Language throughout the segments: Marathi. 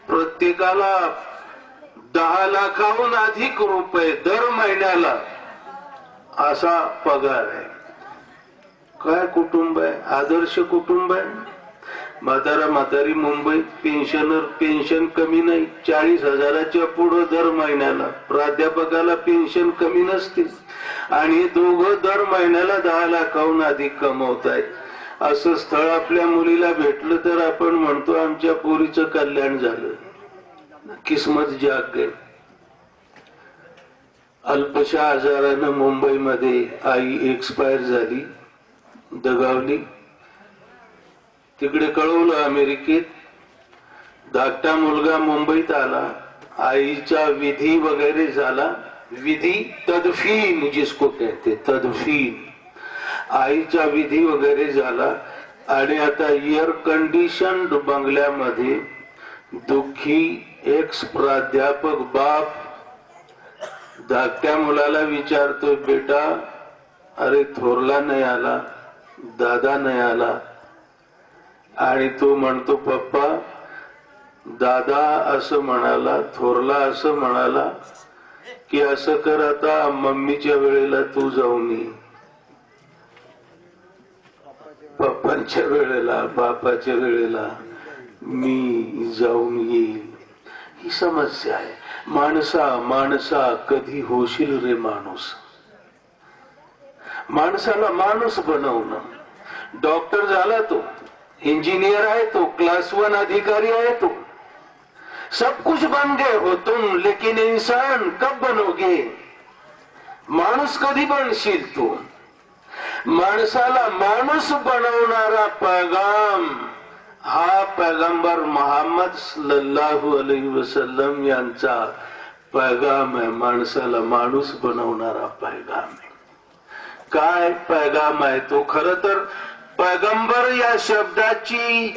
प्रत्येकाला 10 लाखाहून अधिक रुपये दर महिन्याला असा पगार आहे. काय कुटुंब आहे, आदर्श कुटुंब आहे. म्हातारा म्हातारी मुंबईत पेन्शनर पेन्शन कमी नाही, 40,000च्या पुढे दर महिन्याला. प्राध्यापकाला पेन्शन कमी नसते आणि दोघं दर महिन्याला 10 लाखाहून अधिक कमवत आहेत. असं स्थळ आपल्या मुलीला भेटलं तर आपण म्हणतो आमच्या पोरीचं कल्याण झालं, किस्मत जाग गई. अल्पशा आजारानं मुंबईमध्ये आई एक्सपायर झाली, दगावली. तिकडे कळवलं अमेरिकेत. धाकटा मुलगा मुंबईत आला, आईचा विधी वगैरे झाला. विधी तदफीन जिसको कहते, तदफीन. आईचा विधी वगैरे झाला आणि आता एअर कंडिशन्ड बंगल्यामध्ये दुःखी एक्स प्राध्यापक बाप धाकट्या मुलाला विचारतो, बेटा अरे थोरला नाही आला, दादा नाही आला. आणि तो म्हणतो, पप्पा दादा असं म्हणाला, थोरला असं म्हणाला की असं कर, आता मम्मीच्या वेळेला तू जाऊन ये, पप्पांच्या वेळेला बापाच्या वेळेला मी जाऊन येईल. ही समस्या आहे. माणसा कधी होशील रे माणूस. माणसाला माणूस बनवणं. डॉक्टर झाला तो, इंजीनियर आहे तो, क्लास 1 अधिकारी आहे तो, सब कुछ बन गए हो तुम, लेकिन इंसान कब बनोगे? माणूस कधी बनशील तू? माणसाला माणूस बनवणारा पैगाम हा पैगंबर मोहम्मद सल्लल्लाहु अलैहि वसल्लम यांचा पैगाम आहे. माणसाला माणूस बनवणारा पैगाम आहे. काय पैगाम आहे तो? खर तर पैगंबर या शब्दाची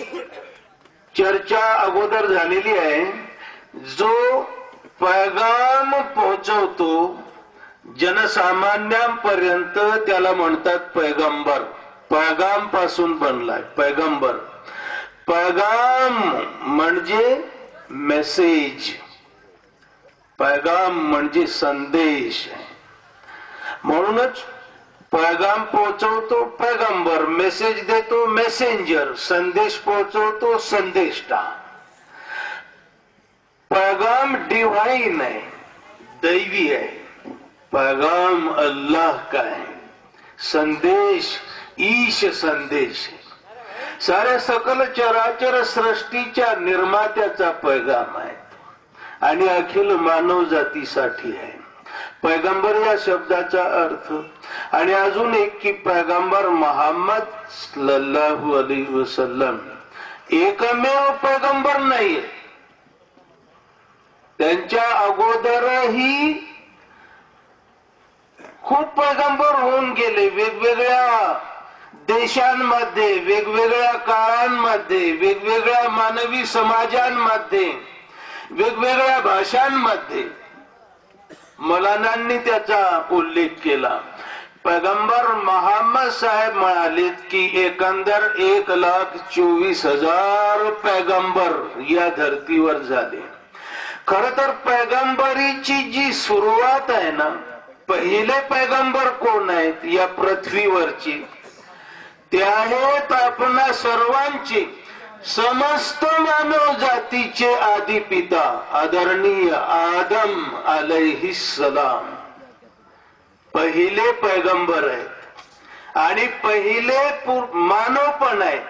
चर्चा अगोदर झालेली आहे. जो पैगाम पोहोचवतो जनसामान्यांपर्यंत त्याला म्हणतात पैगंबर. पैगाम पासून बनलाय पैगंबर. पैगाम म्हणजे मेसेज, पैगाम म्हणजे संदेश. म्हणूनच पैगाम पोहोचवतो पैगंबर, मेसेज देतो मेसेंजर, संदेश पोहोचवतो संदेष्टा. पैगाम डिवाइन है, दैवी है. पैगाम अल्लाह का है. संदेश ईश संदेश है. साऱ्या सकल चराचर सृष्टीच्या निर्मात्याचा पैगाम आहे आणि अखिल मानव जातीसाठी आहे. पैगंबर या शब्दाचा अर्थ. आणि अजून एक की पैगंबर मोहम्मद सल्लल्लाहु अलैहि वसल्लम एकमेव पैगंबर नाहीये. त्यांच्या अगोदरही खूप पैगंबर होऊन गेले. वेगवेगळ्या देशांमध्ये, वेगवेगळ्या काळांमध्ये, वेगवेगळ्या मानवी समाजांमध्ये, वेगवेगळ्या भाषांमध्ये मौलानांनी त्याचा उल्लेख केला. पैगंबर मोहम्मद साहेब म्हणाले की एकंदर 1,24,000 पैगंबर या धर्तीवर झाले. खर तर पैगंबरीची जी सुरुवात आहे ना, पहिले पैगंबर कोण आहेत या पृथ्वीवरची? ते आहेत आपणा सर्वांचे, समस्त मानव जातीचे आदि पिता आदरणीय आदम अलैहिस्सलाम. पहिले पैगंबर आहेत आणि पहिले मानव पण आहेत.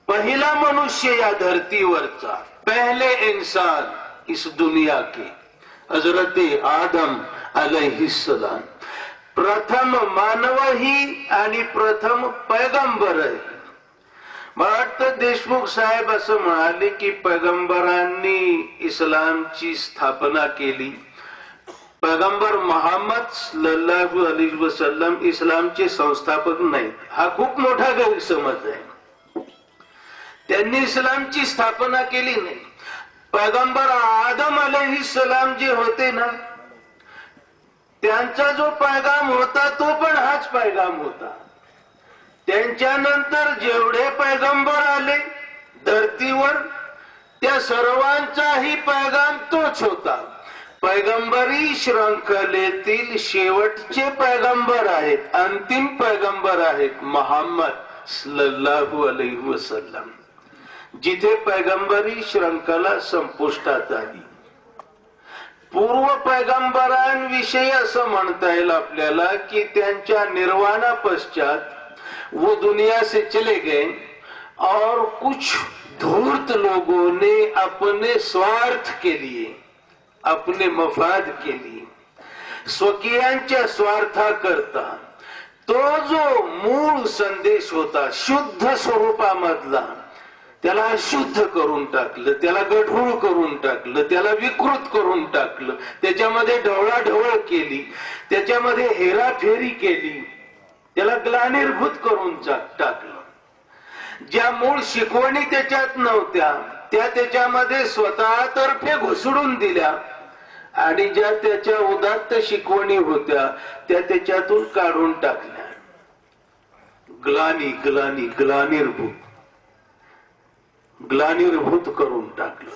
पहिला मनुष्य या धरतीवरचा, पहले इंसान इस दुनिया के हजरत आदम अलैहिस्सलाम. प्रथम मानवही आणि प्रथम पैगंबर आहे. मला वाटतं देशमुख साहेब असं म्हणाले की पैगंबरांनी इस्लामची स्थापना केली. पैगंबर मोहम्मद सल्लल्लाहु अलैहि वसल्लम इस्लामचे संस्थापक नाहीत. हा खूप मोठा गैरसमज आहे. त्यांनी इस्लामची स्थापना केली नाही. पैगंबर आदम अलैहिस्सलाम जे होते ना, त्यांचा जो पैगाम होता तो पण हाच पैगाम होता. त्यांच्यानंतर जेवढे पैगंबर आले धरतीवर त्या सर्वांचाही पैगाम तोच होता. पैगंबरी श्रृंखलेतील शेवटचे पैगंबर आहेत, अंतिम पैगंबर आहेत मोहम्मद सल्लल्लाहु अलैहि वसल्लम. जिथे पैगंबरी श्रृंखला संपुष्टात आली. पूर्व पैगंबरांविषयी असं म्हणता येईल आपल्याला की त्यांच्या निर्वाणा पश्चात वो दुनिया से चले गए और कुछ धूर्त लोगों ने अपने स्वार्थ के लिए, अपने मफाद के लिए, स्वकीयांच्या स्वार्थाकरता तो जो मूळ संदेश होता शुद्ध स्वरूपामधला त्याला अशुद्ध करून टाकलं, त्याला गढूळ करून टाकलं, त्याला विकृत करून टाकलं, त्याच्यामध्ये ढवळाढवळ केली, त्याच्यामध्ये हेराफेरी केली, त्याला ग्लानिर्भूत करून टाकलं. ज्या मूळ शिकवणी त्याच्यात नव्हत्या त्या त्याच्यामध्ये स्वतःतर्फे घुसडून दिल्या आणि ज्या त्याच्या उदात्त शिकवणी होत्या त्या त्याच्यातून काढून टाकल्या. ग्लानिर्भूत करून टाकलं.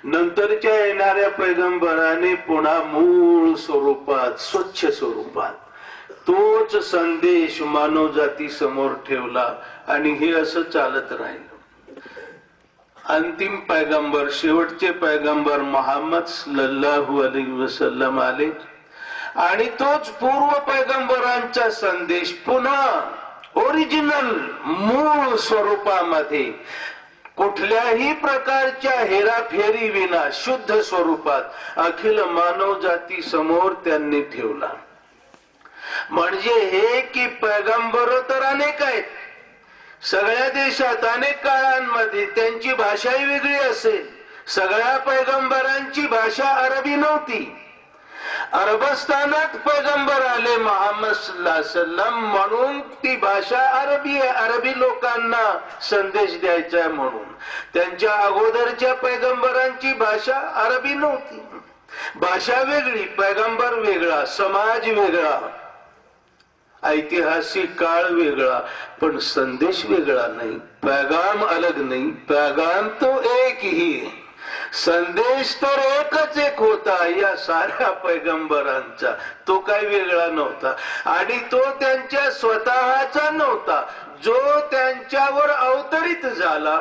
नंतरच्या येणाऱ्या पैगंबराने पुन्हा मूळ स्वरूपात, स्वच्छ स्वरूपात तोच संदेश मानवजाती समोर ठेवला आणि हे असं चालत राहिलं. अंतिम पैगंबर, शेवटचे पैगंबर मोहम्मद सल्लल्लाहु अलैहि वसल्लम आले आणि तोच पूर्व पैगंबरांचा संदेश पुन्हा ओरिजिनल मूळ स्वरूपामध्ये कुठल्याही प्रकारच्या हेराफेरी विना शुद्ध स्वरूपात अखिल मानवजाती समोर त्यांनी ठेवला. म्हणजे हे की पैगंबर तर अनेक आहेत, सगळ्या देशात अनेक काळांमध्ये त्यांची भाषाही वेगळी असेल. सगळ्या पैगंबरांची भाषा अरबी नव्हती. अरबस्तानात पैगंबर आले मोहम्मद सल्लल्लाहु अलैहि वसल्लम म्हणून ती भाषा अरबी आहे, अरबी लोकांना संदेश द्यायचा आहे म्हणून. त्यांच्या अगोदरच्या पैगंबरांची भाषा अरबी नव्हती. भाषा वेगळी, पैगंबर वेगळा, समाज वेगळा, ऐतिहासिक काळ वेगळा, पण संदेश वेगळा नाही. पैगाम अलग नहीं, पैगाम तो एक ही, संदेश तर एकच एक होता या साऱ्या पैगंबरांचा. तो काही वेगळा नव्हता आणि तो त्यांच्या स्वतःचा नव्हता. जो त्यांच्यावर अवतरित झाला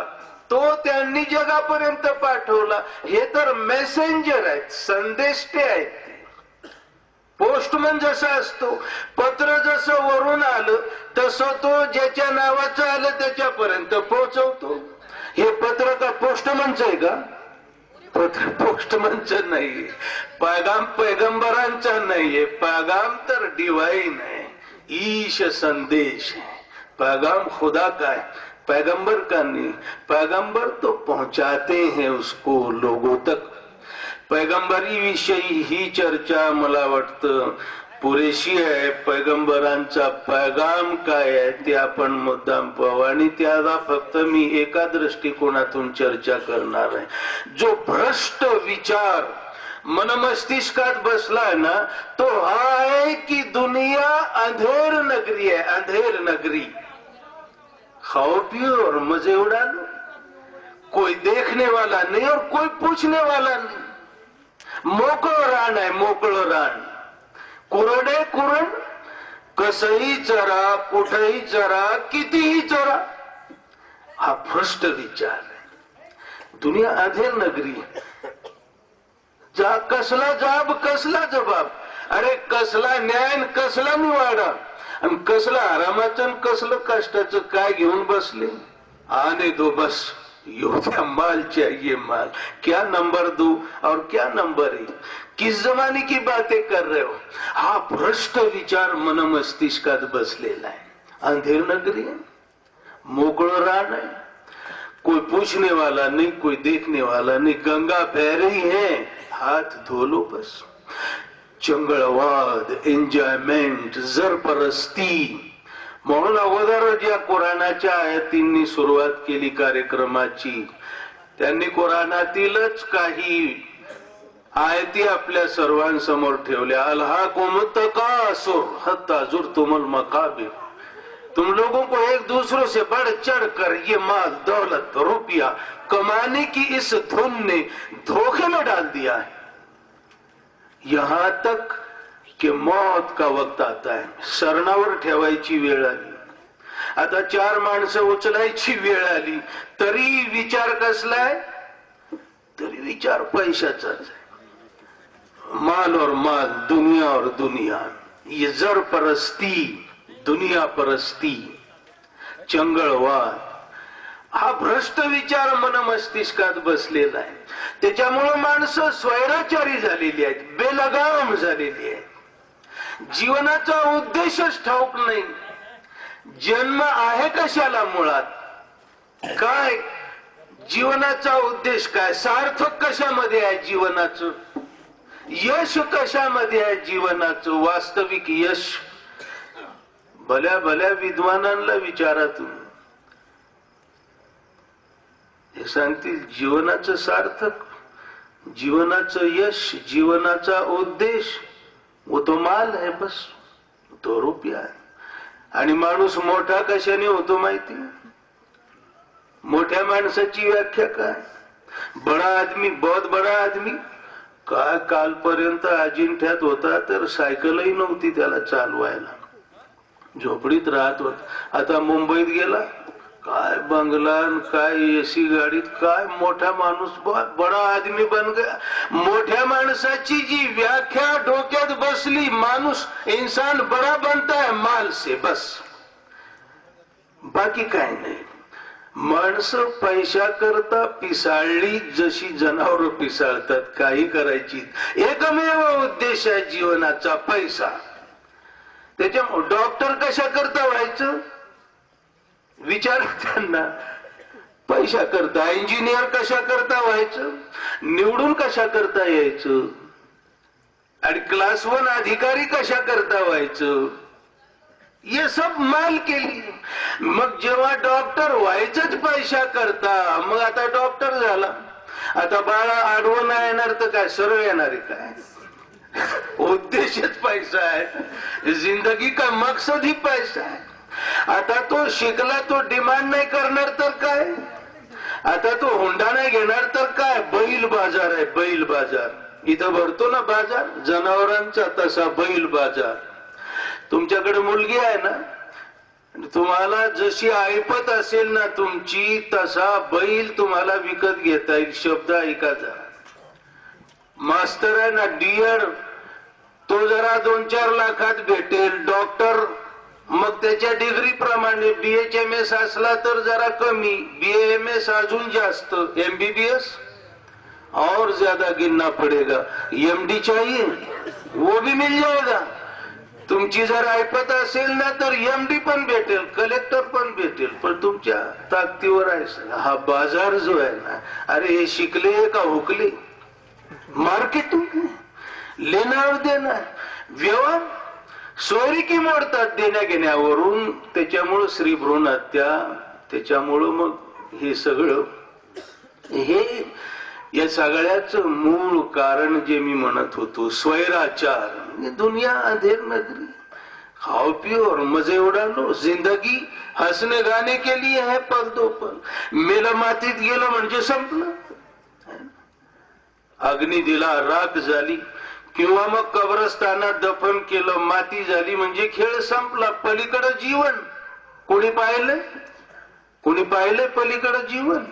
तो त्यांनी जगापर्यंत पाठवला. हे तर मेसेंजर आहेत, संदेष्टे आहेत. पोस्टमन जसा असतो, पत्र जसं वरून आलं तसं तो ज्याच्या नावाचं आलं त्याच्यापर्यंत पोहोचवतो. हे पत्र का पोस्टमनच आहे का? पत्र पोस्टमनचं नाहीये, पैगाम पैगंबरांचा नाहीये. पैगाम तर डिवाइन है, ईश संदेश है. पैगाम खुदा का है, पैगंबर का नहीं. पैगंबर तो पहुंचाते हैं उसको लोगों तक. पैगंबरी विषयी ही चर्चा मला वाटतं पुरेशी आहे. पैगंबरांचा पैगाम काय आहे ते आपण मुद्दाम पाहू आणि त्याला फक्त मी एका दृष्टिकोनातून चर्चा करणार आहे. जो भ्रष्ट विचार मनमस्तिष्कात बसलाय ना तो हा आहे की दुनिया अंधेर नगरी है, अंधेर नगरी. खाओ पियो और मजे उड़ा लो, कोई देखने वाला नहीं और कोई पूछने वाला नहीं. मोकळं रान आहे, मोकळं रान. कुरडे कुरड, कसही चरा, कुठेही चरा, कितीही चरा. हा भ्रष्ट विचार आहे. दुनिया अंधेर नगरी. जा कसला जाब, कसला जबाब, अरे कसला न्याय, कसला निवाडा आणि कसला आरामाचं, कसलं कष्टाचं काय घेऊन बसले. आने दो बस, योद्या माल चाहिए माल. क्या नंबर दो और क्या नंबर एक, किस जमाने की बातें कर रहे हो. हा भ्रष्ट विचार मन मस्तिष्कात बसलेला आहे. अंधेर नगरी है, मोकळं रान है, कोई पूछने वाला नहीं, कोई देखने वाला नहीं. गंगा बह रही है, हाथ धो लो बस. चंगळवाद, एन्जॉयमेंट, जरपरस्ती म्हणून अगोदर ज्या कुराणाच्या आयतींनी सुरुवात केली कार्यक्रमाची त्यांनी कुराणातीलच काही आयती आपल्या सर्वांसमोर ठेवल्या. अल्हाकुमुत तकासुर हत्ता झुरतुमुल मकाबिर. तुम लोगों को एक दूसरों से बढ़ चढ़ कर ये माल दौलत रुपया कमाने की इस धुन ने धोखे में डाल दिया है, यहां तक कि मौत का वक्त आता है, शरणावर ठेवायची वेळ आली, आता 4 माणसं उचलायची वेळ आली, तरी विचार कसलाय, तरी विचार पैशाचाच आहे। माल और माल, दुनिया और दुनिया, ये जर परस्ती, दुनिया परस्ती, चंगळवाद, हा भ्रष्ट विचार मन मस्तिष्कात बसलेला आहे। त्याच्यामुळे माणसं स्वैराचारी झालेली आहेत, बेलगाम झालेली आहेत, जीवनाचा उद्देशच ठाऊक नाही। जन्म आहे कशाला, मुळात काय जीवनाचा उद्देश, काय सार्थक कशामध्ये आहे जीवनाचं, यश कशामध्ये आहे जीवनाचं, वास्तविक यश। भल्या भल्या विद्वानांना विचारा तुम्ही, हे सांगतील जीवनाचं सार्थक, जीवनाचं यश, जीवनाचा उद्देश वो तो माल है, बस तो रुपया है। आणि माणूस मोठा कशाने होतो माहिती, मोठ्या माणसाची व्याख्या काय, बडा आदमी, बहुत बडा आदमी काय, कालपर्यंत अजिंठ्यात होता तर सायकलही नव्हती त्याला चालवायला, झोपडीत राहत होता, आता मुंबईत गेला, काय बंगला, काय एसी गाडीत, काय मोठा माणूस, बडा आदमी बन गया। मोठ्या माणसाची जी व्याख्या डोक्यात बसली, माणूस इंसान बड़ा बनता है माल से, बस बाकी काय नाही। माणसं पैसा करता पिसाळली जशी जनावर पिसाळतात, काही करायची, एकमेव उद्देश आहे जीवनाचा पैसा। त्याच्यामुळे डॉक्टर कशा करता व्हायचं विचार त्यांना, पैसा करता, इंजिनियर कशा करता व्हायचं, निवडून कशा करता यायचं, आणि क्लास 1 अधिकारी कशा करता व्हायचं, ये सब माल के लिए। मग जेव्हा डॉक्टर व्हायचंच पैसा करता, मग आता डॉक्टर झाला, आता बाळा आडवं नाही येणार तर काय सरळ येणार आहे काय, उद्देशच पैसा आहे, जिंदगी का मकसद ही पैसा आहे। आता तो शिकला, तो डिमांड नाही करणार तर काय, आता तो हुंडा नाही घेणार तर काय, बैल बाजार आहे, बैल बाजार इथं भरतो ना बाजार जनावरांचा, तसा बैल बाजार। तुमच्याकडे मुलगी आहे ना, तुम्हाला जशी ऐपत असेल ना तुमची, तसा बैल तुम्हाला विकत घेता येईल। शब्द ऐका जरा, मास्तर आहे ना डीएड, तो जरा 2-4 लाखात भेटेल, डॉक्टर मग त्याच्या डिग्री प्रमाणे, BHMS असला तर जरा कमी, BAMS अजून जास्त, MBBS और ज्यादा गिनना पड़ेगा, MD चाहिए वो भी मिल जाएगा। तुमची जर ऐपत असेल ना तर MD पण भेटेल, कलेक्टर पण भेटेल, पण तुमच्या ताकदीवर आहे। हा बाजार जो आहे ना, अरे हे शिकले का हुकले, मार्केटिंग, लेना और देना, व्यवहार, सोयरीकी मोडतात देण्या घेण्यावरून। त्याच्यामुळं श्री भ्रूण हत्या, त्याच्यामुळं मग हे सगळं, हे या सगळ्याचं मूळ कारण जे मी म्हणत होतो, स्वैराचार। दुनिया अंधेर नगरी, खाओ पियो और मजे उड़ा लो, जिंदगी हंसने गाने के लिए है, पल दो पल, मेलं मातीत गेलं म्हणजे संपलं, अग्नी दिला राख झाली, किंवा मग कब्रस्तानात दफन केलं, माती झाली म्हणजे खेळ संपला, पलीकडे जीवन। कोणी पाहिलंय, कोणी पाहिलंय पलीकडे जीवन,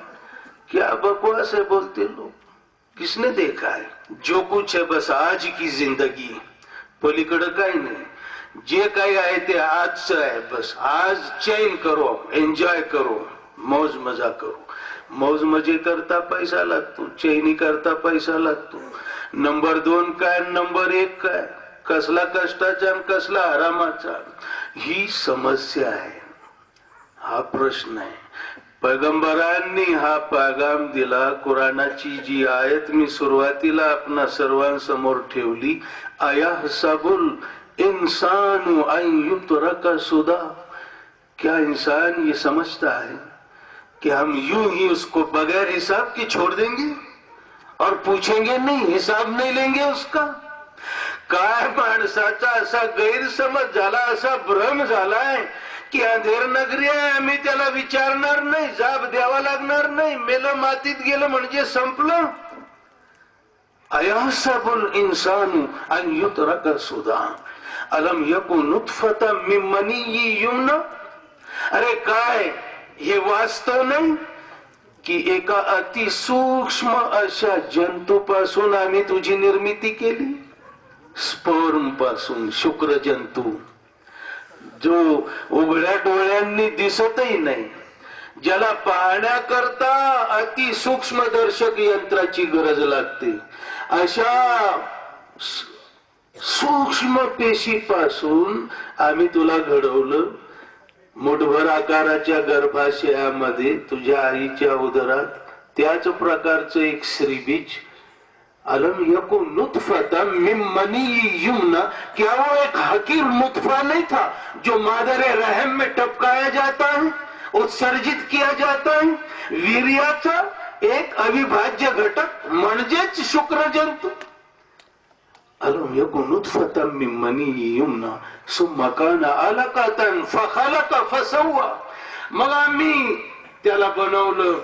क्या बकवास है बोलते लोग, किसने देखा है, जो कुछ है बस आज की जिंदगी, पलीकडे काही नाही, जे काही आहे ते आजचं आहे, बस आज चैन करो, एन्जॉय करो, मौज मजा करो। मौज मजे करता पैसा लागतो, चैनी करता पैसा लागतो। नंबर 2 काय, नंबर 1 काय, कसला कष्टाचा आणि कसला आरामाचा, ही समस्या आहे, हा प्रश्न आहे। पैगंबरांनी हा पैगाम दिला, कुराणाची जी आयत मी सुरुवातीला आपणा सर्वांसमोर ठेवली, अयहसबुल इंसानु अन युत्रका सुदा, क्या इंसान ये समझता है कि हम यूं ही उसको बगैर हिसाब के छोड़ देंगे और पूछेंगे नहीं, हिसाब नहीं लेंगे उसका। काय माणसाचा असा गैरसमज झाला, असा भ्रम झालाय की अंधेर नगरी आहे, आम्ही त्याला विचारणार नाही, जाब द्यावा लागणार नाही, मेलं मातीत गेलं म्हणजे संपलं. अयहसबुल इन्सानु अन युत्रक सुदा अलम यकुन नुतफतम मिन मनी युमना. अरे काय हे वास्तव नाही की एका अतिसूक्ष्म अशा जंतूपासून आम्ही तुझी निर्मिती केली. स्पर्म पासून, शुक्र जंतू जो उघड्या डोळ्यांनी दिसतही नाही, ज्याला पाहण्याकरता अतिसूक्ष्मदर्शक यंत्राची गरज लागते, अशा सूक्ष्म पेशीपासून आम्ही तुला घडवलं. मुठभर आकाराच्या गर्भाशयामध्ये तुझ्या आईच्या उदरात त्याच प्रकारचं एक श्रीबीज. अलम यकुन नुतफतम मिन मनी युमना. क्या वो एक हकीर नुतफा नहीं था जो मादरे रहम में टपकाया जाता है, उत्सर्जित किया जाता है. वीर्याचा एक अविभाज्य घटक म्हणजेच शुक्रजंतू. अलम यकुन नुतफतम मिन मनी युमना सुम्मा काना अलकतन फखलक फसव्वा. मग आम्ही त्याला बनवलं,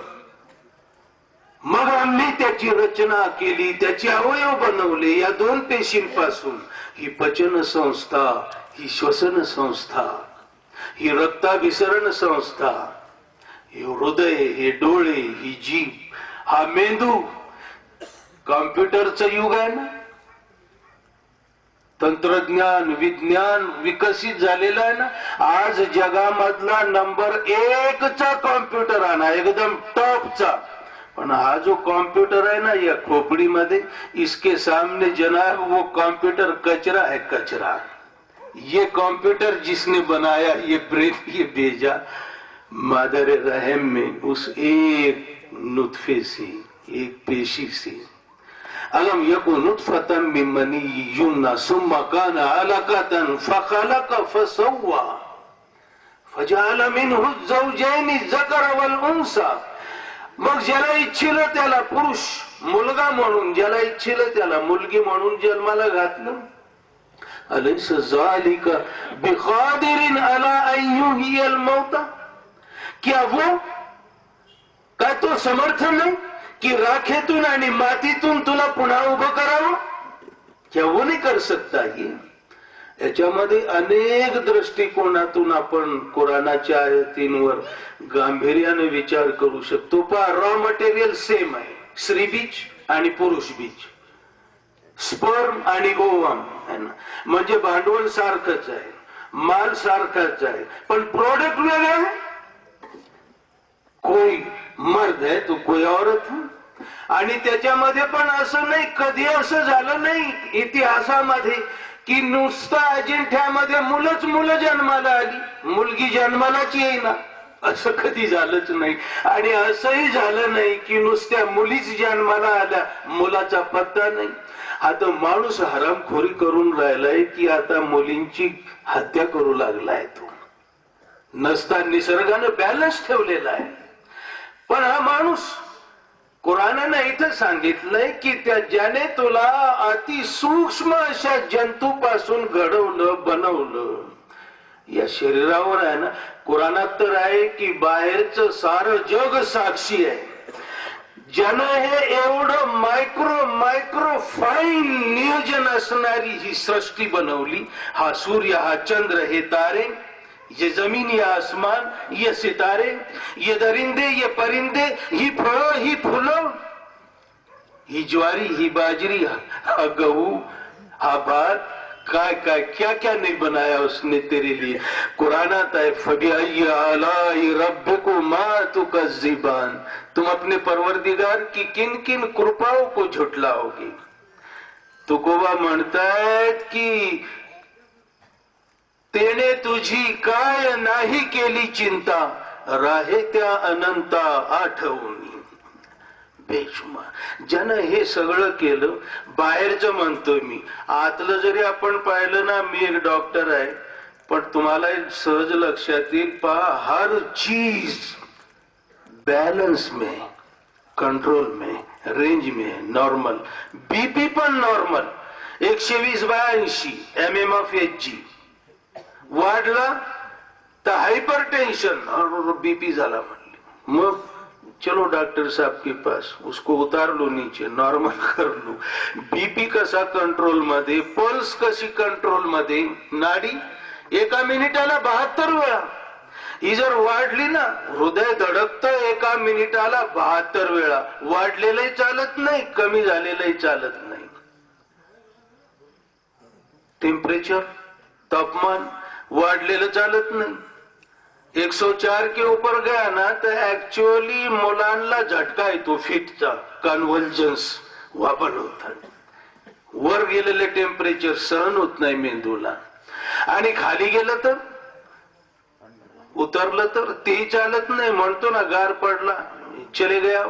मग आम्ही त्याची रचना केली, त्याचे अवयव बनवले या दोन पेशींपासून. ही पचन संस्था, ही श्वसन संस्था, ही रक्ताभिसरण संस्था, हे हृदय, हे डोळे, ही जीभ, हा मेंदू. कॉम्प्युटरचं युग आहे ना, तंत्रज्ञान विज्ञान विकसित झालेलं आहे ना. आज जगामधला नंबर 1चा कॉम्प्युटर आणा, एकदम टॉपचा. पण हा जो कॉम्प्युटर है ना या खोपड़ी मध्ये, इसके सामने जनाब वो कॉम्प्यूटर कचरा है, कचरा. ये कॉम्प्यूटर जिसने बनाया, ये ब्रेन, ये भेजा मादर रहम में उस एक नुतफे से, एक पेशी से. अलम यकुन नुतफतम मिन मनी युमना सुम्मा काना अलकतन फखलक फसव्वा फजअल मिनहु ज़ौजैन ज़कर वल उन्सा. मग ज्याला इच्छिलं त्याला पुरुष मुलगा म्हणून, ज्याला इच्छिलं त्याला मुलगी म्हणून जन्माला घातलं. अलैस ज़ालिका बिक़ादिरिन अला अन युहियल मौता. क्या वो, काय तो समर्थ नाही की राखेतून आणि मातीतून तुला पुन्हा उभं करावं? क्या वो नहीं कर सकता. ही याच्यामध्ये अनेक दृष्टिकोनातून आपण कुराणाच्या आयतींवर गांभीर्याने विचार करू शकतो. पण रॉ मटेरियल सेम आहे, स्त्रीबीज आणि पुरुष बीज, स्पर्म आणि ओवम है ना. म्हणजे भांडवल सारखंच आहे, माल सारखाच आहे, पण प्रोडक्ट वेगळे आहे. कोई मर्द है तो कोई औरत है. आणि त्याच्यामध्ये पण असं नाही, कधी असं झालं नाही इतिहासामध्ये की नुसतं अजिंठ्यामध्ये मुलंच मुलं जन्माला आली, मुलगी जन्मालाच येईना, असं कधी झालंच नाही. आणि असंही झालं नाही की नुसत्या मुलीच जन्माला आल्या, मुलाचा पत्ता नाही. आता माणूस हरामखोरी करून राहिलाय की आता मुलींची हत्या करू लागलाय. तो नसता निसर्गानं बॅलन्स ठेवलेला आहे. पण हा माणूस, कुराणाने इथं सांगितलंय की त्या ज्याने तुला अतिसूक्ष्म अशा जंतूपासून घडवलं, बनवलं. या शरीरावर आहे ना, कुराणात तर आहे की बाहेरचं सारं जग साक्षी आहे. ज्यानं हे एवढं मायक्रो फाईन नियोजन असणारी ही सृष्टी बनवली. हा सूर्य, हा चंद्र, हे तारे, ये जमीन, ये आसमान, ये सितारे, ये दरिंदे, ये परिंदे, ही फळं, ही फुलं, ही ज्वारी, ही बाजरी, हा गहू, हा भात, काय काय क्या क्या नहीं बनाया उसने तेरे लिए. कुरानात है फबिअय्यि आलाई रब्बिकुमा तुकज़्ज़िबान. तुम अपने परवरदिगार की किन किन कृपाओं को झुठलाओगे. तुकोबा म्हणतायत की तेने तुझी काय नाही केली चिंता, राहे त्या अनंता आठवणी. बेशुमार ज्यानं हे सगळं केलं. बाहेरचं म्हणतोय मी, आतलं जरी आपण पाहिलं ना, मी एक डॉक्टर आहे, पण तुम्हाला सहज लक्षात येईल. पहा, हर चीज बैलेंस में, कंट्रोल में, रेंज में, नॉर्मल. बीपी पण नॉर्मल, 120/80 mm of Hg. वाढला तर हाइपर टेंशन और बीपी झाला म्हणले. मग चलो डॉक्टर साहब के पास, उसको उतार लो नीचे, नॉर्मल कर लो. बीपी कसा कंट्रोल मध्ये, पल्स कशी कंट्रोल मध्ये, नाडी एका मिनिटाला 72 वेळा. ही जर वाढली ना, हृदय धडकतं एका मिनिटाला 72 वेळा. वाढलेलंही चालत नाही, कमी झालेलंही चालत नाही. टेम्परेचर, तापमान वाढलेलं चालत नाही. 104 के ऊपर गया ना तर ऍक्च्युअली मुलांना झटका येतो, फिटचा, कन्व्हल्जन्स वापर होतात. वर गेलेले टेम्परेचर सहन होत नाही मेंदूला. आणि खाली गेलं तर, उतरलं तर तेही चालत नाही. म्हणतो ना गार पडला चले गया.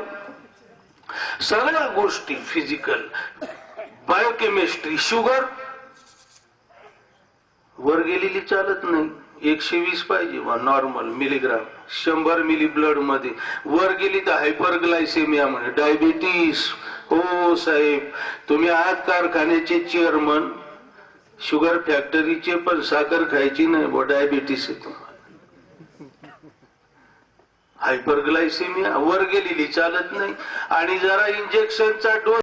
सगळ्या गोष्टी फिजिकल, बायोकेमिस्ट्री. शुगर वर गेलेली चालत नाही. 120 पाहिजे नॉर्मल मिलीग्राम, 100 मिली ब्लड मध्ये. वर गेली तर हायपरग्लायसेमिया म्हणे, डायबिटीस. हो साहेब, तुम्ही आहात कारखान्याचे चेअरमन, शुगर फॅक्टरीचे, पण साखर खायची नाही, व डायबिटीस आहे तुम्हाला. हायपरग्लायसेमिया वर गेलेली चालत नाही. आणि जरा इंजेक्शनचा डोस